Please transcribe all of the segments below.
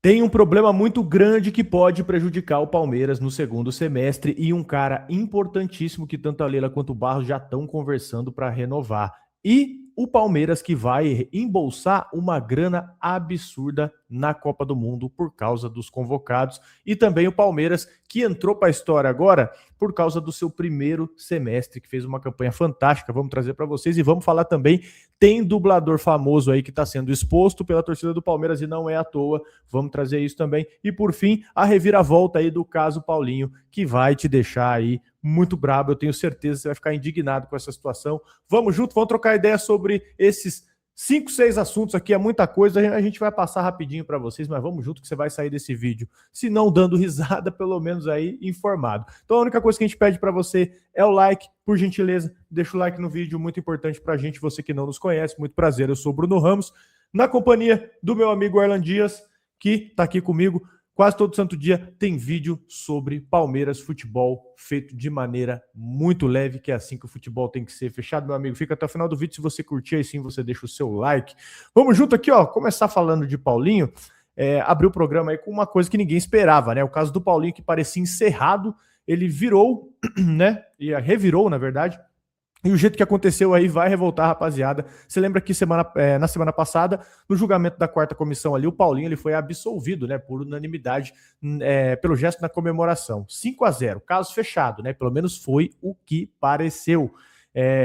Tem um problema muito grande que pode prejudicar o Palmeiras no segundo semestre e um cara importantíssimo que tanto a Leila quanto o Barros já estão conversando para renovar. E o Palmeiras que vai embolsar uma grana absurda na Copa do Mundo por causa dos convocados e também o Palmeiras que entrou para a história agora por causa do seu primeiro semestre, que fez uma campanha fantástica. Vamos trazer para vocês e vamos falar também. Tem dublador famoso aí que está sendo exposto pela torcida do Palmeiras e não é à toa. Vamos trazer isso também. E por fim, a reviravolta aí do caso Paulinho, que vai te deixar aí muito brabo. Eu tenho certeza que você vai ficar indignado com essa situação. Vamos junto, vamos trocar ideia sobre esses 5, 6 assuntos aqui, é muita coisa, a gente vai passar rapidinho para vocês, mas vamos junto que você vai sair desse vídeo, se não dando risada, pelo menos aí informado. Então a única coisa que a gente pede para você é o like, por gentileza, deixa o like no vídeo, muito importante para a gente, você que não nos conhece, muito prazer, eu sou o Bruno Ramos, na companhia do meu amigo Erlan Dias, que está aqui comigo. Quase todo santo dia tem vídeo sobre Palmeiras futebol feito de maneira muito leve, que é assim que o futebol tem que ser. Fechado, meu amigo? Fica até o final do vídeo. Se você curtir, aí sim você deixa o seu like. Vamos junto aqui, ó, começar falando de Paulinho. Abrir o programa aí com uma coisa que ninguém esperava, né? O caso do Paulinho que parecia encerrado, ele virou, né? E revirou, na verdade. E o jeito que aconteceu aí vai revoltar a rapaziada. Você lembra que na semana passada, no julgamento da quarta comissão ali, o Paulinho ele foi absolvido, né, por unanimidade, pelo gesto na comemoração. 5-0, caso fechado, né? Pelo menos foi o que pareceu.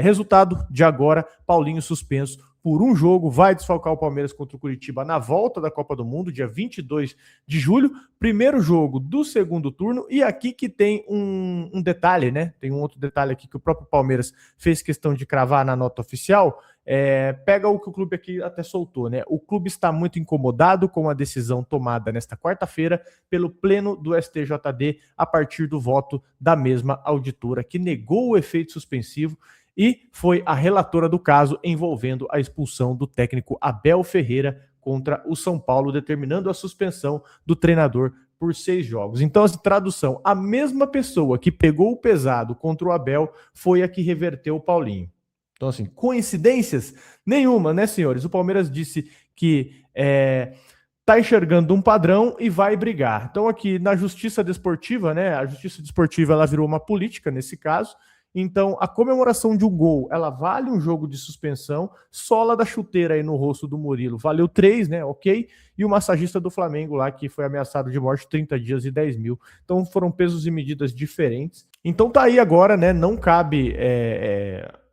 Resultado de agora, Paulinho suspenso por um jogo, vai desfalcar o Palmeiras contra o Curitiba na volta da Copa do Mundo, dia 22 de julho, primeiro jogo do segundo turno, e aqui que tem um detalhe, né? Tem um outro detalhe aqui que o próprio Palmeiras fez questão de cravar na nota oficial, pega o que o clube aqui até soltou, né? O clube está muito incomodado com a decisão tomada nesta quarta-feira pelo pleno do STJD a partir do voto da mesma auditora que negou o efeito suspensivo e foi a relatora do caso envolvendo a expulsão do técnico Abel Ferreira contra o São Paulo, determinando a suspensão do treinador por 6 jogos. Então, a tradução, a mesma pessoa que pegou o pesado contra o Abel foi a que reverteu o Paulinho. Então, assim, coincidências? Nenhuma, né, senhores? O Palmeiras disse que tá enxergando um padrão e vai brigar. Então, aqui na justiça desportiva, né? A justiça desportiva ela virou uma política nesse caso. Então, a comemoração de um gol, ela vale um jogo de suspensão. Sola da chuteira aí no rosto do Murilo valeu 3, né? Ok. E o massagista do Flamengo lá, que foi ameaçado de morte 30 dias e 10 mil. Então, foram pesos e medidas diferentes. Então, tá aí agora, né? Não cabe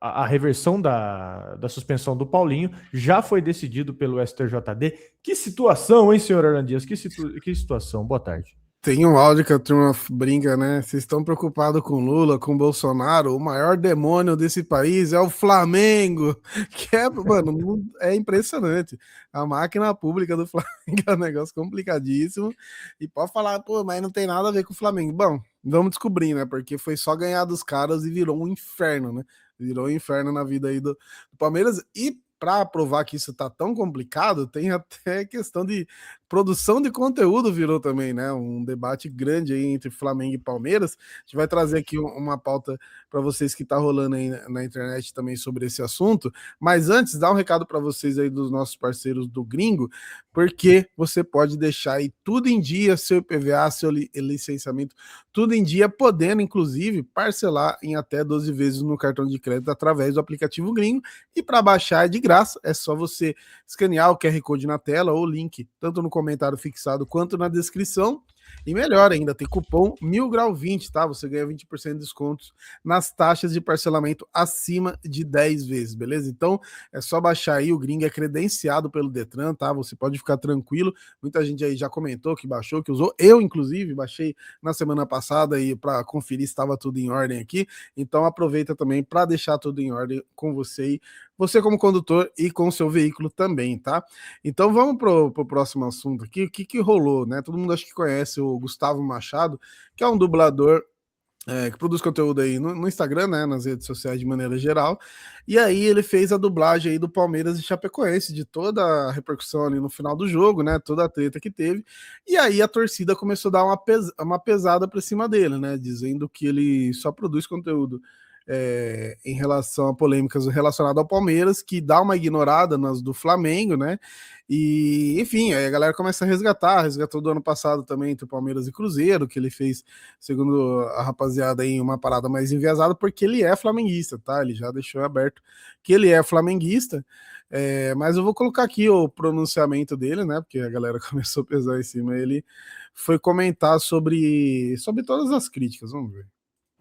a reversão da suspensão do Paulinho. Já foi decidido pelo STJD. Que situação, hein, senhor Arandias? Que situação. Boa tarde. Tem um áudio que a turma brinca, né? Vocês estão preocupados com Lula, com Bolsonaro? O maior demônio desse país é o Flamengo. Que é, mano, é impressionante. A máquina pública do Flamengo é um negócio complicadíssimo. E pode falar, pô, mas não tem nada a ver com o Flamengo. Bom, vamos descobrir, né? Porque foi só ganhar dos caras e virou um inferno, né? Virou um inferno na vida aí do Palmeiras. E para provar que isso tá tão complicado, tem até questão de produção de conteúdo virou também, né? Um debate grande aí entre Flamengo e Palmeiras. A gente vai trazer aqui uma pauta para vocês que tá rolando aí na internet também sobre esse assunto. Mas antes, dá um recado para vocês aí dos nossos parceiros do Gringo, porque você pode deixar aí tudo em dia, seu IPVA, seu licenciamento, tudo em dia, podendo inclusive parcelar em até 12 vezes no cartão de crédito através do aplicativo Gringo. E para baixar é de graça, é só você escanear o QR Code na tela ou o link, tanto no comentário fixado quanto na descrição. E melhor ainda, tem cupom 1000grau20, tá? Você ganha 20% de descontos nas taxas de parcelamento acima de 10 vezes, beleza? Então, é só baixar aí, o Gringo é credenciado pelo Detran, tá? Você pode ficar tranquilo. Muita gente aí já comentou que baixou, que usou. Eu, inclusive, baixei na semana passada aí para conferir se estava tudo em ordem aqui. Então, aproveita também para deixar tudo em ordem com você aí. Você como condutor e com o seu veículo também, tá? Então vamos pro próximo assunto aqui. O que rolou, né? Todo mundo acho que conhece o Gustavo Machado, que é um dublador que produz conteúdo aí no Instagram, né, nas redes sociais de maneira geral, e aí ele fez a dublagem aí do Palmeiras e Chapecoense, de toda a repercussão ali no final do jogo, né, toda a treta que teve, e aí a torcida começou a dar uma pesada pra cima dele, né, dizendo que ele só produz conteúdo em relação a polêmicas relacionadas ao Palmeiras, que dá uma ignorada nas do Flamengo, né? E, enfim, aí a galera começa a resgatou do ano passado também entre Palmeiras e Cruzeiro, que ele fez, segundo a rapaziada, em uma parada mais enviesada, porque ele é flamenguista, tá? Ele já deixou aberto que ele é flamenguista. Mas eu vou colocar aqui o pronunciamento dele, né? Porque a galera começou a pesar em cima. Ele foi comentar sobre todas as críticas. Vamos ver.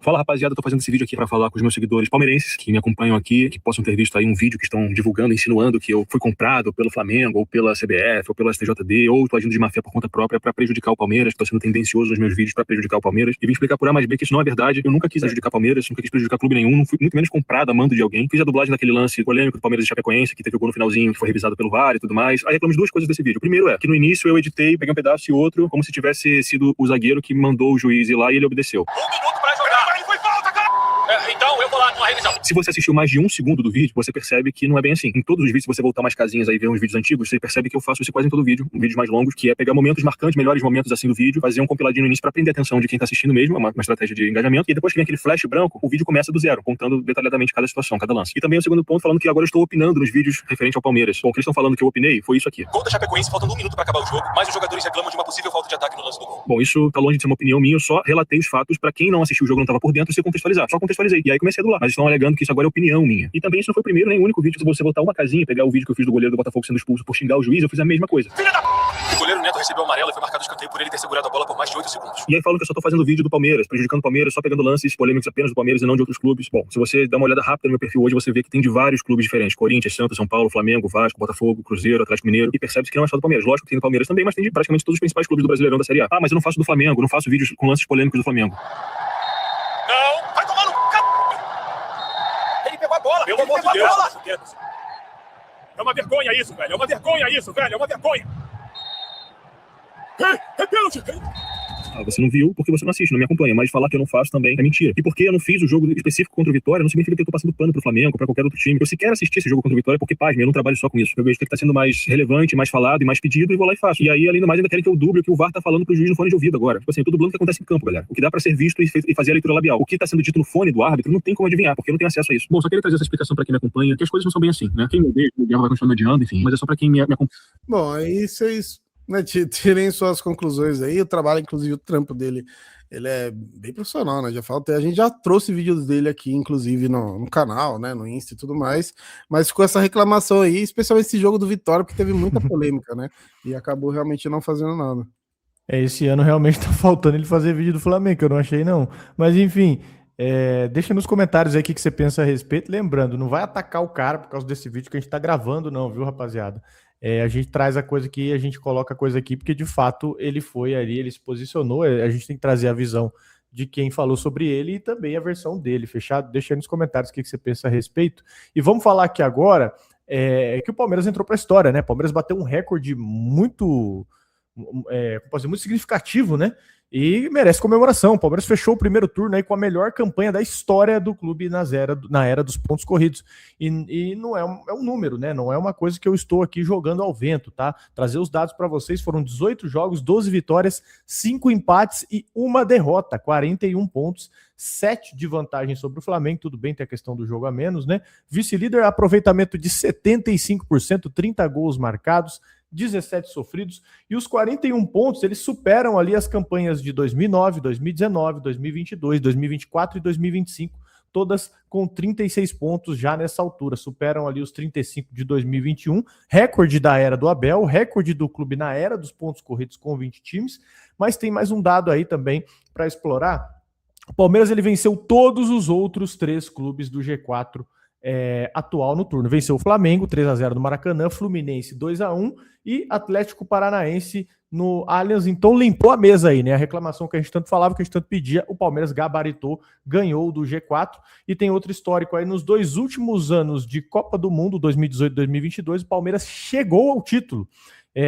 Fala, rapaziada, tô fazendo esse vídeo aqui pra falar com os meus seguidores palmeirenses que me acompanham aqui, que possam ter visto aí um vídeo que estão divulgando, insinuando que eu fui comprado pelo Flamengo, ou pela CBF, ou pelo STJD, ou tô agindo de má fé por conta própria pra prejudicar o Palmeiras, tô sendo tendencioso nos meus vídeos pra prejudicar o Palmeiras, e vim explicar por A mais B que isso não é verdade. Eu nunca quis prejudicar o Palmeiras, nunca quis prejudicar clube nenhum, não fui muito menos comprado a mando de alguém. Fiz a dublagem daquele lance polêmico do Palmeiras e Chapecoense, que teve o gol no finalzinho, que foi revisado pelo VAR e tudo mais. Aí reclamo de duas coisas desse vídeo. O primeiro é que no início eu editei, peguei um pedaço e outro, como se tivesse sido o zagueiro que mandou o juiz ir lá e ele obedeceu. 1 minuto pra jogar. Ele foi falta, cara! Então eu vou lá numa revisão. Se você assistiu mais de 1 segundo do vídeo, você percebe que não é bem assim. Em todos os vídeos, se você voltar mais casinhas aí e ver uns vídeos antigos, você percebe que eu faço isso quase em todo vídeo, vídeos mais longos, que é pegar momentos marcantes, melhores momentos assim do vídeo, fazer um compiladinho no início pra prender a atenção de quem tá assistindo mesmo, é uma estratégia de engajamento, e depois que vem aquele flash branco, o vídeo começa do zero, contando detalhadamente cada situação, cada lance. E também o segundo ponto, falando que agora eu estou opinando nos vídeos referente ao Palmeiras. Bom, o que eles estão falando que eu opinei foi isso aqui. Gol da Chapecoense, faltando 1 minuto pra acabar o jogo, mas os jogadores reclamam de uma possível falta de ataque no lance do gol. Bom, isso tá longe de ser uma opinião minha, eu só relatei os fatos pra quem não assistiu o jogo, não tava por dentro, se contextualizar. Só contextualizei. E aí comecei a dular. Mas estão alegando que isso agora é opinião minha. E também isso não foi o primeiro nem o único vídeo. Se você botar uma casinha e pegar o vídeo que eu fiz do goleiro do Botafogo sendo expulso por xingar o juiz, eu fiz a mesma coisa. Filha da... O goleiro Neto recebeu amarelo e foi marcado escanteio por ele ter segurado a bola por mais de 8 segundos. E aí falam que eu só tô fazendo vídeo do Palmeiras, prejudicando o Palmeiras, só pegando lances polêmicos apenas do Palmeiras e não de outros clubes. Bom, se você dá uma olhada rápida no meu perfil hoje, você vê que tem de vários clubes diferentes. Corinthians, Santos, São Paulo, Flamengo, Vasco, Botafogo, Cruzeiro, Atlético Mineiro. E percebe-se que não é só do Palmeiras. Lógico que tem do Palmeiras também, mas tem de praticamente todos os principais clubes do Brasileirão da Série A. Ah, mas eu não faço do Flamengo, não faço vídeos com lances polêmicos do Flamengo. Não, vai tomar no c... Ele pegou a bola. Pelo amor de Deus. É uma vergonha isso, velho. É uma vergonha isso, velho. É uma vergonha. É pênalti. Ah, você não viu porque você não assiste, não me acompanha, mas falar que eu não faço também é mentira. E porque eu não fiz o jogo específico contra o Vitória, não significa que eu tô passando pano pro Flamengo, pra qualquer outro time. Eu sequer assisti esse jogo contra o Vitória porque, pasme, eu não trabalho só com isso. Eu vejo que tá sendo mais relevante, mais falado e mais pedido e vou lá e faço. E aí, além do mais, ainda querem que eu duble o que o VAR tá falando pro juiz no fone de ouvido agora. Tipo assim, eu tô dublando o que acontece em campo, galera. O que dá pra ser visto e fazer a leitura labial. O que tá sendo dito no fone do árbitro não tem como adivinhar, porque eu não tenho acesso a isso. Bom, só queria trazer essa explicação pra quem me acompanha, que as coisas não são bem assim, né? Quem me odeia, vai continuar me odiando, enfim. Mas é só pra quem me acompanha. Bom, aí vocês, né, tirem suas conclusões aí. O trabalho, inclusive, o trampo dele, ele é bem profissional, né? A gente já trouxe vídeos dele aqui, inclusive, no canal, né? No Insta e tudo mais. Mas ficou essa reclamação aí, especialmente esse jogo do Vitória, porque teve muita polêmica, né? E acabou realmente não fazendo nada. Esse ano realmente tá faltando ele fazer vídeo do Flamengo, que eu não achei, não. Mas, enfim, deixa nos comentários aí o que você pensa a respeito. Lembrando, não vai atacar o cara por causa desse vídeo que a gente tá gravando, não, viu, rapaziada? A gente traz a coisa aqui, a gente coloca a coisa aqui, porque de fato ele foi ali, ele se posicionou, a gente tem que trazer a visão de quem falou sobre ele e também a versão dele, fechado? Deixa aí nos comentários o que você pensa a respeito. E vamos falar aqui agora que o Palmeiras entrou para a história, né? O Palmeiras bateu um recorde muito, muito significativo, né? E merece comemoração. O Palmeiras fechou o primeiro turno aí com a melhor campanha da história do clube na era dos pontos corridos. E não é um número, né? Não é uma coisa que eu estou aqui jogando ao vento, tá? Trazer os dados para vocês, foram 18 jogos, 12 vitórias, 5 empates e 1 derrota, 41 pontos, 7 de vantagem sobre o Flamengo. Tudo bem, tem a questão do jogo a menos, né? Vice-líder, aproveitamento de 75%, 30 gols marcados, 17 sofridos, e os 41 pontos, eles superam ali as campanhas de 2009, 2019, 2022, 2024 e 2025, todas com 36 pontos já nessa altura, superam ali os 35 de 2021, recorde da era do Abel, recorde do clube na era dos pontos corridos com 20 times, mas tem mais um dado aí também para explorar. O Palmeiras ele venceu todos os outros 3 clubes do G4 atual no turno. Venceu o Flamengo 3-0 no Maracanã, Fluminense 2-1 e Atlético Paranaense no Allianz. Então limpou a mesa aí, né? A reclamação que a gente tanto falava, que a gente tanto pedia, o Palmeiras gabaritou, ganhou do G4. E tem outro histórico aí, nos 2 últimos anos de Copa do Mundo, 2018 e 2022, o Palmeiras chegou ao título.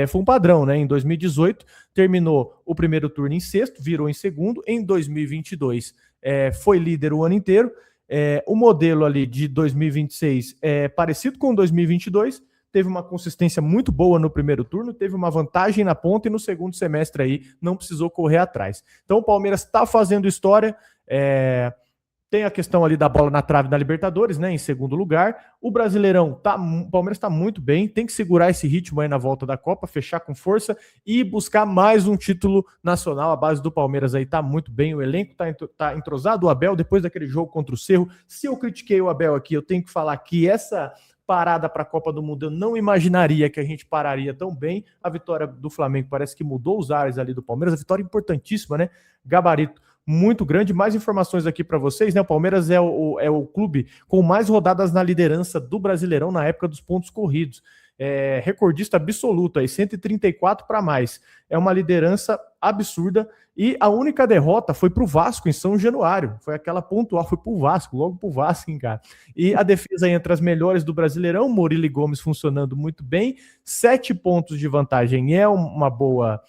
Foi um padrão, né? Em 2018 terminou o primeiro turno em sexto, virou em segundo. Em 2022 foi líder o ano inteiro. O modelo ali de 2026 é parecido com 2022, teve uma consistência muito boa no primeiro turno, teve uma vantagem na ponta e no segundo semestre aí não precisou correr atrás. Então o Palmeiras está fazendo história, Tem a questão ali da bola na trave da Libertadores, né? Em segundo lugar. O Brasileirão, o Palmeiras está muito bem, tem que segurar esse ritmo aí na volta da Copa, fechar com força e buscar mais um título nacional. A base do Palmeiras aí tá muito bem, o elenco tá entrosado. O Abel, depois daquele jogo contra o Cerro, se eu critiquei o Abel aqui, eu tenho que falar que essa parada para a Copa do Mundo, eu não imaginaria que a gente pararia tão bem. A vitória do Flamengo parece que mudou os ares ali do Palmeiras, a vitória importantíssima, né? Gabarito muito grande. Mais informações aqui para vocês, né? O Palmeiras é o clube com mais rodadas na liderança do Brasileirão na época dos pontos corridos. Recordista absoluto aí, 134 para mais. É uma liderança absurda e a única derrota foi para o Vasco em São Januário. Foi aquela pontual, foi para o Vasco, logo para o Vasco, hein, cara. E a defesa entre as melhores do Brasileirão, Murilo e Gomes funcionando muito bem. 7 pontos de vantagem é uma boa...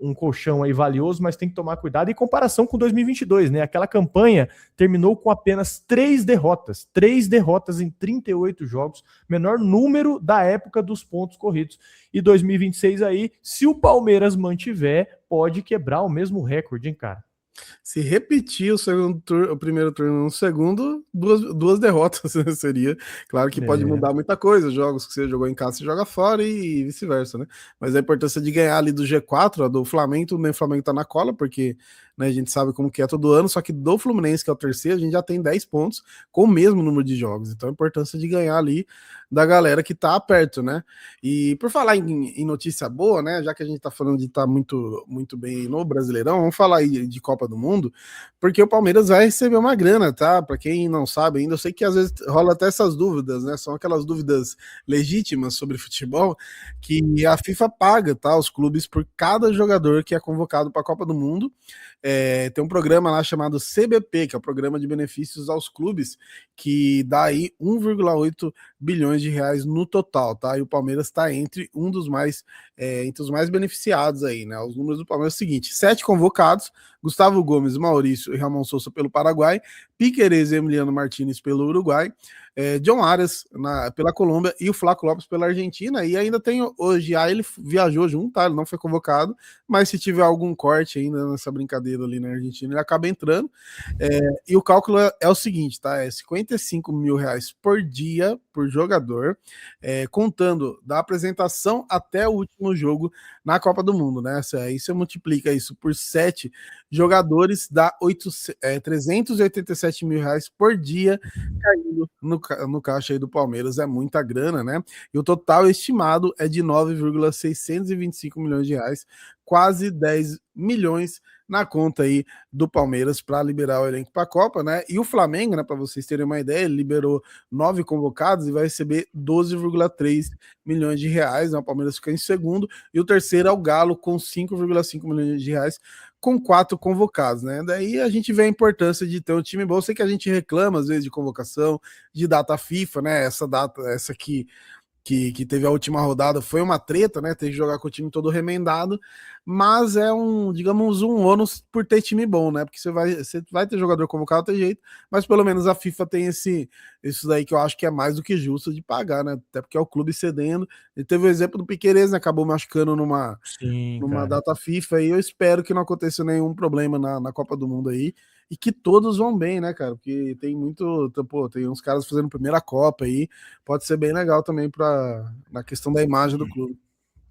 Um colchão aí valioso, mas tem que tomar cuidado. Em comparação com 2022, né? Aquela campanha terminou com apenas 3 derrotas. 3 derrotas em 38 jogos. Menor número da época dos pontos corridos. E 2026 aí, se o Palmeiras mantiver, pode quebrar o mesmo recorde, hein, cara? Se repetir o primeiro turno no segundo, duas derrotas seria. Claro que pode mudar muita coisa. Jogos que você jogou em casa, você joga fora e vice-versa, né? Mas a importância de ganhar ali do G4, ó, do Flamengo, tudo bem, o Flamengo tá na cola, porque né, a gente sabe como que é todo ano, só que do Fluminense, que é o terceiro, a gente já tem 10 pontos com o mesmo número de jogos. Então a importância de ganhar ali da galera que tá perto, né? E por falar em notícia boa, né? Já que a gente tá falando de estar muito, muito bem no Brasileirão, vamos falar aí de Copa do Mundo, porque o Palmeiras vai receber uma grana, tá? Para quem não sabe ainda, eu sei que às vezes rola até essas dúvidas, né? São aquelas dúvidas legítimas sobre futebol que a FIFA paga, tá? Os clubes por cada jogador que é convocado para a Copa do Mundo. Tem um programa lá chamado CBP, que é o Programa de Benefícios aos Clubes, que dá aí 1,8 bilhões de reais no total, tá? E o Palmeiras está entre entre os mais beneficiados aí, né? Os números do Palmeiras é o seguinte: 7 convocados, Gustavo Gomes, Maurício e Ramon Sousa pelo Paraguai, Piquerez e Emiliano Martínez pelo Uruguai, John Arias pela Colômbia e o Flaco Lopes pela Argentina. E ainda tem hoje, ele viajou junto, tá? Ele não foi convocado, mas se tiver algum corte ainda nessa brincadeira ali na Argentina, ele acaba entrando. E o cálculo é o seguinte, tá? É 55 mil reais por dia por jogador, contando da apresentação até o último jogo na Copa do Mundo, né? Aí você multiplica isso por 7 jogadores, dá 387 mil reais por dia caindo no caixa aí do Palmeiras. É muita grana, né? E o total estimado é de 9,625 milhões de reais, quase 10 milhões na conta aí do Palmeiras para liberar o elenco para a Copa, né? E o Flamengo, né, para vocês terem uma ideia, ele liberou 9 convocados e vai receber 12,3 milhões de reais, né? O Palmeiras fica em segundo, e o terceiro é o Galo com 5,5 milhões de reais, com 4 convocados, né? Daí a gente vê a importância de ter um time bom. Eu sei que a gente reclama às vezes de convocação, de data FIFA, né? Essa aqui que teve a última rodada foi uma treta, né? Tem que jogar com o time todo remendado, mas é digamos, um ônus por ter time bom, né? Porque você vai ter jogador convocado, tem jeito, mas pelo menos a FIFA tem isso daí que eu acho que é mais do que justo de pagar, né? Até porque é o clube cedendo. Ele teve o exemplo do Piquerez, né? Acabou machucando numa data FIFA, e eu espero que não aconteça nenhum problema na Copa do Mundo aí, e que todos vão bem, né, cara? Porque tem tem uns caras fazendo primeira Copa aí, pode ser bem legal também na questão da imagem do clube.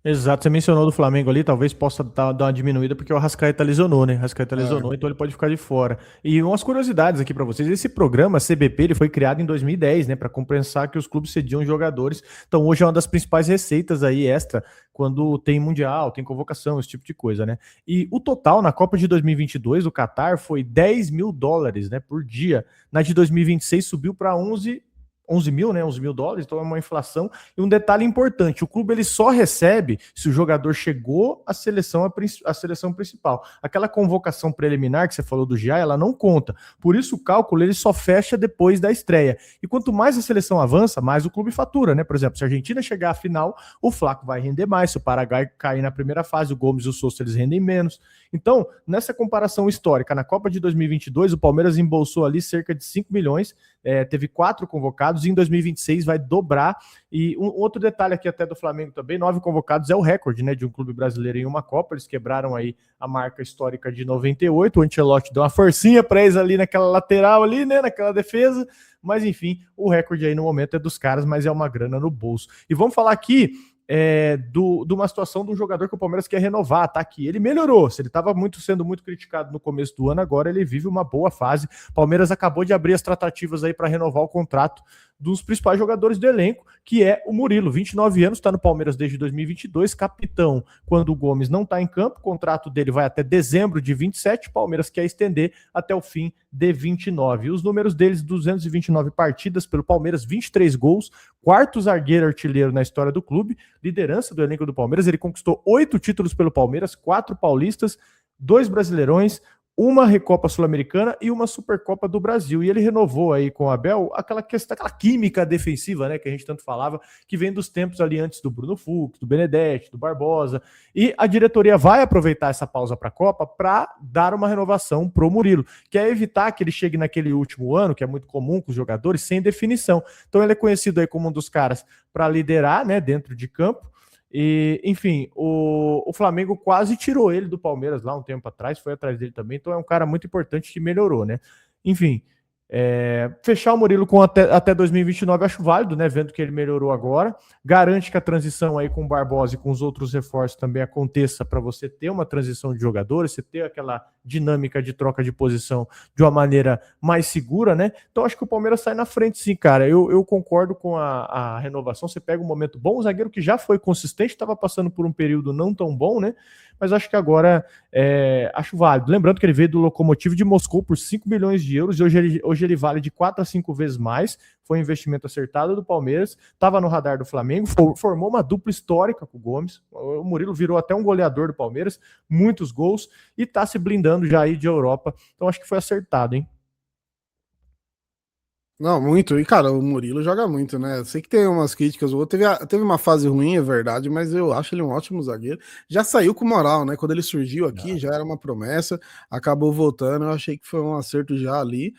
Exato, você mencionou do Flamengo ali, talvez possa dar uma diminuída porque o Arrascaeta lesionou, né? Arrascaeta lesionou, então ele pode ficar de fora. E umas curiosidades aqui para vocês: esse programa CBP, ele foi criado em 2010, né, para compensar que os clubes cediam jogadores. Então hoje é uma das principais receitas aí extra quando tem mundial, tem convocação, esse tipo de coisa, né? E o total na Copa de 2022 do Catar foi 10 mil dólares, né, por dia. Na de 2026 subiu para 11 mil, né? 11 mil dólares, então é uma inflação. E um detalhe importante: o clube ele só recebe se o jogador chegou à seleção principal. Aquela convocação preliminar que você falou do GIA, ela não conta. Por isso o cálculo ele só fecha depois da estreia. E quanto mais a seleção avança, mais o clube fatura, né? Por exemplo, se a Argentina chegar à final, o Flaco vai render mais. Se o Paraguai cair na primeira fase, o Gomes e o Sousa eles rendem menos. Então, nessa comparação histórica, na Copa de 2022, o Palmeiras embolsou ali cerca de 5 milhões, teve 4 convocados, convocados, e em 2026 vai dobrar. E um outro detalhe aqui até do Flamengo também, 9 convocados é o recorde, né, de um clube brasileiro em uma Copa. Eles quebraram aí a marca histórica de 98, o Ancelotti deu uma forcinha para eles ali naquela lateral ali, né, naquela defesa, mas enfim, o recorde aí no momento é dos caras, mas é uma grana no bolso. E vamos falar aqui de uma situação de um jogador que o Palmeiras quer renovar, tá? Que ele melhorou. Se ele estava sendo muito criticado no começo do ano, agora ele vive uma boa fase. O Palmeiras acabou de abrir as tratativas aí para renovar o contrato dos principais jogadores do elenco, que é o Murilo, 29 anos, está no Palmeiras desde 2022, capitão quando o Gomes não está em campo, o contrato dele vai até dezembro de 27, o Palmeiras quer estender até o fim de 29. E os números deles, 229 partidas pelo Palmeiras, 23 gols, quarto zagueiro artilheiro na história do clube, liderança do elenco do Palmeiras, ele conquistou 8 títulos pelo Palmeiras, 4 paulistas, 2 brasileirões, uma Recopa Sul-Americana e uma Supercopa do Brasil. E ele renovou aí com o Abel aquela questão, aquela química defensiva, né, que a gente tanto falava, que vem dos tempos ali antes do Bruno Fux, do Benedetti, do Barbosa. E a diretoria vai aproveitar essa pausa para a Copa para dar uma renovação pro Murilo, que é evitar que ele chegue naquele último ano, que é muito comum com os jogadores, sem definição. Então ele é conhecido aí como um dos caras para liderar, né, dentro de campo. E, enfim, o Flamengo quase tirou ele do Palmeiras lá um tempo atrás, foi atrás dele também, então é um cara muito importante que melhorou, né? Enfim, fechar o Murilo com até 2029 acho válido, né? Vendo que ele melhorou agora, garante que a transição aí com o Barbosa e com os outros reforços também aconteça para você ter uma transição de jogadores, você ter aquela dinâmica de troca de posição de uma maneira mais segura, né? Então acho que o Palmeiras sai na frente sim, cara. Eu concordo com a renovação, você pega um momento bom, o zagueiro que já foi consistente, estava passando por um período não tão bom, né? Mas acho que agora acho válido. Lembrando que ele veio do Lokomotiv de Moscou por 5 milhões de euros e hoje ele vale de 4 a 5 vezes mais. Foi um investimento acertado do Palmeiras, estava no radar do Flamengo, formou uma dupla histórica com o Gomes. O Murilo virou até um goleador do Palmeiras, muitos gols, e está se blindando já aí de Europa. Então acho que foi acertado, hein? Não, muito. E, cara, o Murilo joga muito, né? Eu sei que tem umas críticas. Teve uma fase ruim, é verdade, mas eu acho ele um ótimo zagueiro. Já saiu com moral, né? Quando ele surgiu aqui, já era uma promessa, acabou voltando. Eu achei que foi um acerto já ali.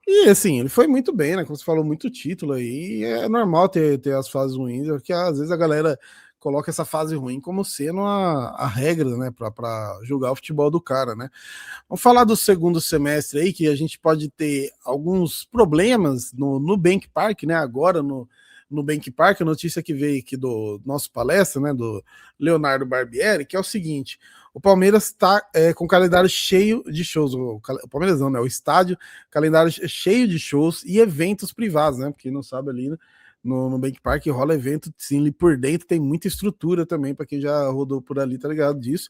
E, assim, ele foi muito bem, né? Como você falou, muito título aí. É normal ter as fases ruins, porque às vezes a galera coloca essa fase ruim como sendo a regra, né? Pra julgar o futebol do cara, né? Vamos falar do segundo semestre aí, que a gente pode ter alguns problemas no Nubank Park, né? Agora no Nubank Park, a notícia que veio aqui do nosso palestra, né? Do Leonardo Barbieri, que é o seguinte: o Palmeiras está com calendário cheio de shows. O Palmeiras não, né? O estádio, calendário cheio de shows e eventos privados, né? Porque não sabe ali, né? No Nubank Park rola evento, sim, ali por dentro tem muita estrutura também, para quem já rodou por ali, tá ligado disso.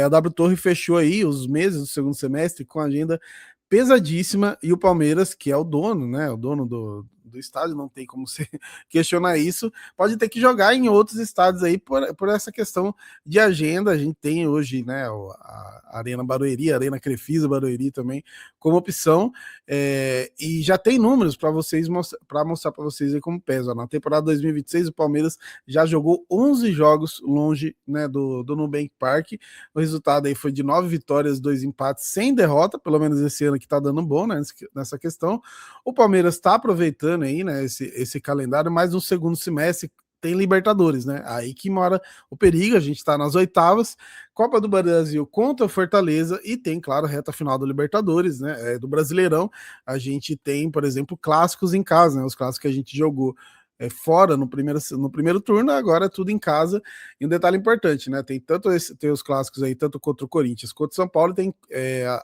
A W Torre fechou aí os meses do segundo semestre com agenda pesadíssima, e o Palmeiras, que é o dono, né, o dono do estádio, não tem como se questionar isso, pode ter que jogar em outros estádios aí por essa questão de agenda. A gente tem hoje, né, a Arena Barueri, a Arena Crefisa Barueri também como opção, e já tem números para vocês para mostrar para vocês aí como pesa. Na temporada 2026 o Palmeiras já jogou 11 jogos longe, né, do Nubank Park. O resultado aí foi de 9 vitórias, 2 empates, sem derrota, pelo menos esse ano que tá dando bom, né, nessa questão. O Palmeiras está aproveitando aí, né, esse calendário, mas no segundo semestre tem Libertadores, né? Aí que mora o perigo. A gente tá nas oitavas, Copa do Brasil contra o Fortaleza, e tem, claro, reta final do Libertadores, né? Do Brasileirão. A gente tem, por exemplo, clássicos em casa, né? Os clássicos que a gente jogou fora no primeiro turno, agora é tudo em casa. E um detalhe importante, né? Tem os clássicos aí, tanto contra o Corinthians quanto o São Paulo, tem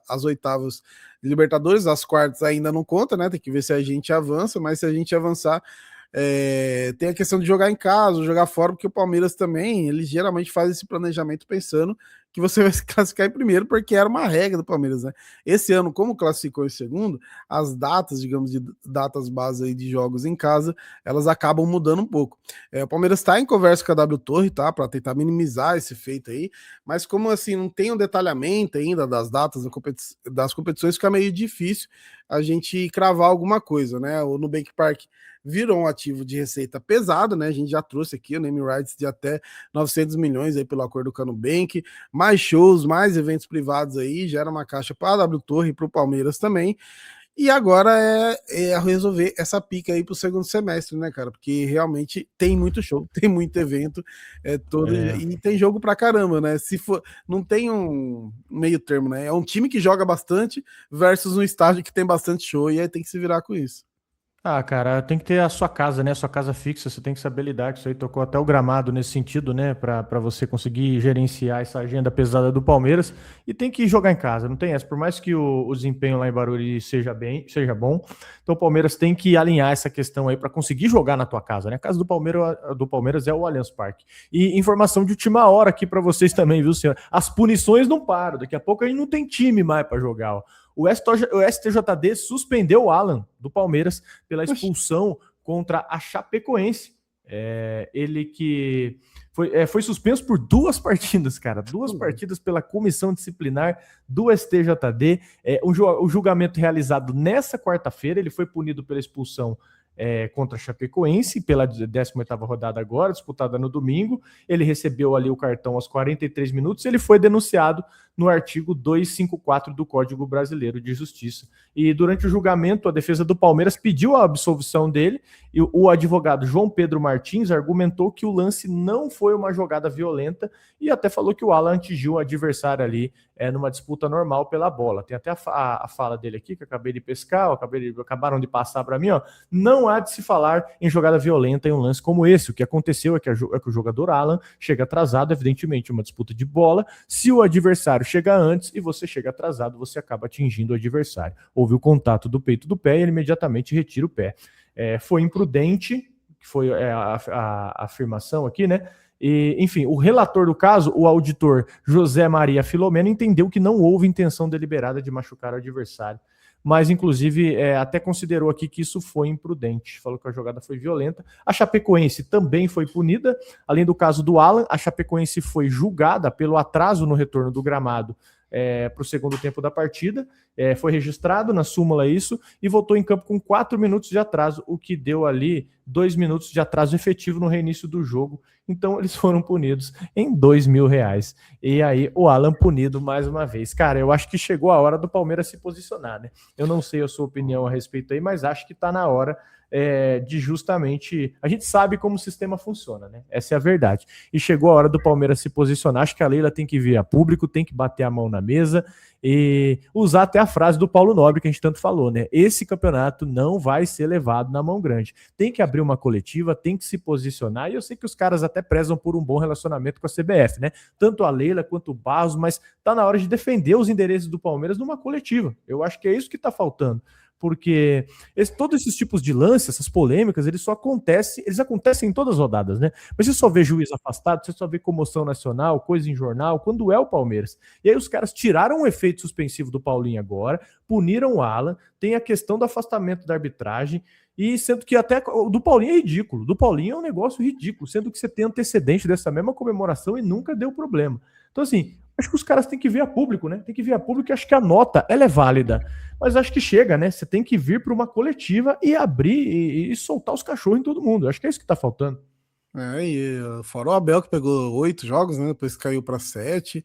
as oitavas de Libertadores, as quartas ainda não conta, né? Tem que ver se a gente avança, mas se a gente avançar, tem a questão de jogar em casa, jogar fora, porque o Palmeiras também, ele geralmente faz esse planejamento pensando que você vai se classificar em primeiro, porque era uma regra do Palmeiras, né? Esse ano, como classificou em segundo, as datas, digamos, de datas base aí de jogos em casa, elas acabam mudando um pouco. O Palmeiras está em conversa com a W Torre, tá? Para tentar minimizar esse feito aí, mas como assim, não tem um detalhamento ainda das datas das competições, fica meio difícil a gente cravar alguma coisa, né? O Nubank Park virou um ativo de receita pesado, né? A gente já trouxe aqui o name rights de até 900 milhões aí pelo acordo com a Nubank, mais shows, mais eventos privados aí, gera uma caixa para a W Torre e para o Palmeiras também. E agora é resolver essa pica aí pro segundo semestre, né, cara? Porque realmente tem muito show, tem muito evento, e tem jogo pra caramba, né? Se for, não tem um meio termo, né? É um time que joga bastante versus um estádio que tem bastante show, e aí tem que se virar com isso. Ah, cara, tem que ter a sua casa, né? A sua casa fixa, você tem que saber lidar com isso aí. Tocou até o gramado nesse sentido, né? Pra você conseguir gerenciar essa agenda pesada do Palmeiras. E tem que jogar em casa, não tem essa. Por mais que o desempenho lá em Barueri seja bom, então o Palmeiras tem que alinhar essa questão aí para conseguir jogar na tua casa, né? A casa do Palmeiras é o Allianz Parque. E informação de última hora aqui para vocês também, viu, senhor? As punições não param. Daqui a pouco a gente não tem time mais para jogar, ó. O STJD suspendeu o Alan do Palmeiras pela expulsão contra a Chapecoense. Ele que foi suspenso por 2 partidas, cara. 2 partidas pela comissão disciplinar do STJD. O julgamento realizado nessa quarta-feira, ele foi punido pela expulsão contra a Chapecoense, pela 18ª rodada agora, disputada no domingo. Ele recebeu ali o cartão aos 43 minutos, ele foi denunciado no artigo 254 do Código Brasileiro de Justiça. E durante o julgamento, a defesa do Palmeiras pediu a absolvição dele, e o advogado João Pedro Martins argumentou que o lance não foi uma jogada violenta e até falou que o Alan atingiu o adversário ali numa disputa normal pela bola. Tem até a fala dele aqui, que eu acabei de pescar, acabaram de passar para mim, ó. Não há de se falar em jogada violenta em um lance como esse. O que aconteceu é que o jogador Alan chega atrasado, evidentemente, uma disputa de bola. Se o adversário chega antes e você chega atrasado, você acaba atingindo o adversário. Houve o contato do peito do pé e ele imediatamente retira o pé. Foi imprudente, que foi a afirmação aqui, né? E, enfim, o relator do caso, o auditor José Maria Filomeno, entendeu que não houve intenção deliberada de machucar o adversário, mas inclusive até considerou aqui que isso foi imprudente, falou que a jogada foi violenta. A Chapecoense também foi punida, além do caso do Alan, a Chapecoense foi julgada pelo atraso no retorno do gramado para o segundo tempo da partida, foi registrado na súmula isso, e voltou em campo com 4 minutos de atraso, o que deu ali 2 minutos de atraso efetivo no reinício do jogo. Então eles foram punidos em R$2.000. E aí o Alan punido mais uma vez. Cara, eu acho que chegou a hora do Palmeiras se posicionar, né? Eu não sei a sua opinião a respeito aí, mas acho que tá na hora de justamente... A gente sabe como o sistema funciona, né? Essa é a verdade. E chegou a hora do Palmeiras se posicionar. Acho que a Leila tem que vir a público, tem que bater a mão na mesa e usar até a frase do Paulo Nobre que a gente tanto falou, né? Esse campeonato não vai ser levado na mão grande. Tem que abrir uma coletiva, tem que se posicionar, e eu sei que os caras até prezam por um bom relacionamento com a CBF, né? Tanto a Leila quanto o Barros, mas tá na hora de defender os interesses do Palmeiras numa coletiva. Eu acho que é isso que tá faltando. Porque todos esses tipos de lance, essas polêmicas, eles acontecem em todas as rodadas, né? Mas você só vê juiz afastado, você só vê comoção nacional, coisa em jornal, quando é o Palmeiras. E aí os caras tiraram o efeito suspensivo do Paulinho agora, puniram o Alan, tem a questão do afastamento da arbitragem, e sendo que até o do Paulinho é ridículo. Do Paulinho é um negócio ridículo, sendo que você tem antecedente dessa mesma comemoração e nunca deu problema. Então, assim, acho que os caras têm que vir a público, né? Tem que vir a público, e acho que a nota, ela é válida. Mas acho que chega, né? Você tem que vir para uma coletiva e abrir e soltar os cachorros em todo mundo. Acho que é isso que tá faltando. Fora o Abel, que pegou 8 jogos, né? Depois caiu para 7.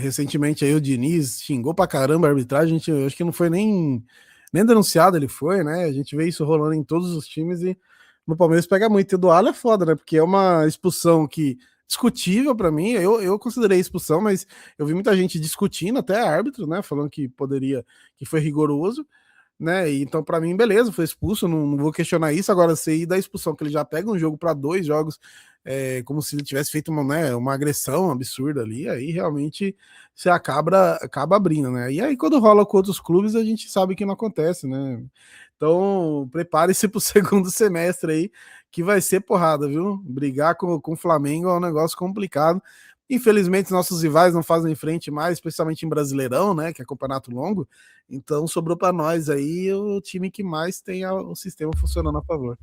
Recentemente aí o Diniz xingou pra caramba a arbitragem. Acho que não foi nem denunciado, ele foi, né? A gente vê isso rolando em todos os times, e no Palmeiras pega muito. E do Alan é foda, né? Porque é uma expulsão que discutível para mim. Eu considerei expulsão, mas eu vi muita gente discutindo, até árbitro, né? Falando que que foi rigoroso, né? E então, para mim, beleza, foi expulso, não vou questionar isso. Agora, sei da expulsão, que ele já pega um jogo para 2 jogos, como se ele tivesse feito uma agressão absurda ali, aí realmente você acaba abrindo, né? E aí, quando rola com outros clubes, a gente sabe que não acontece, né? Então, prepare-se para o segundo semestre aí, que vai ser porrada, viu? Brigar com o Flamengo é um negócio complicado. Infelizmente, nossos rivais não fazem frente mais, especialmente em Brasileirão, né? Que é campeonato longo. Então, sobrou para nós aí o time que mais tem o sistema funcionando a favor.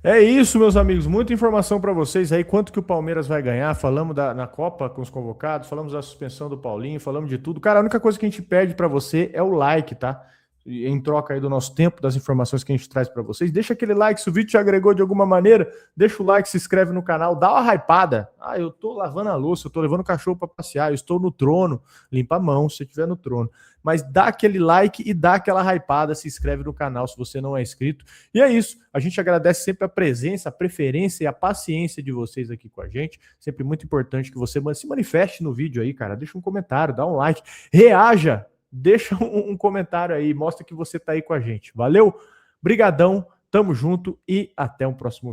É isso, meus amigos. Muita informação para vocês aí. Quanto que o Palmeiras vai ganhar? Falamos na Copa com os convocados, falamos da suspensão do Paulinho, falamos de tudo. Cara, a única coisa que a gente pede para você é o like, tá? em troca aí do nosso tempo, das informações que a gente traz para vocês. Deixa aquele like, se o vídeo te agregou de alguma maneira, deixa o like, se inscreve no canal, dá uma hypada. Ah, eu tô lavando a louça, eu tô levando o cachorro para passear, eu estou no trono, limpa a mão se você estiver no trono. Mas dá aquele like e dá aquela hypada, se inscreve no canal se você não é inscrito. E é isso, a gente agradece sempre a presença, a preferência e a paciência de vocês aqui com a gente. Sempre muito importante que você se manifeste no vídeo aí, cara. Deixa um comentário, dá um like, reaja. Deixa um comentário aí, mostra que você tá aí com a gente. Valeu? Brigadão, tamo junto e até um próximo vídeo.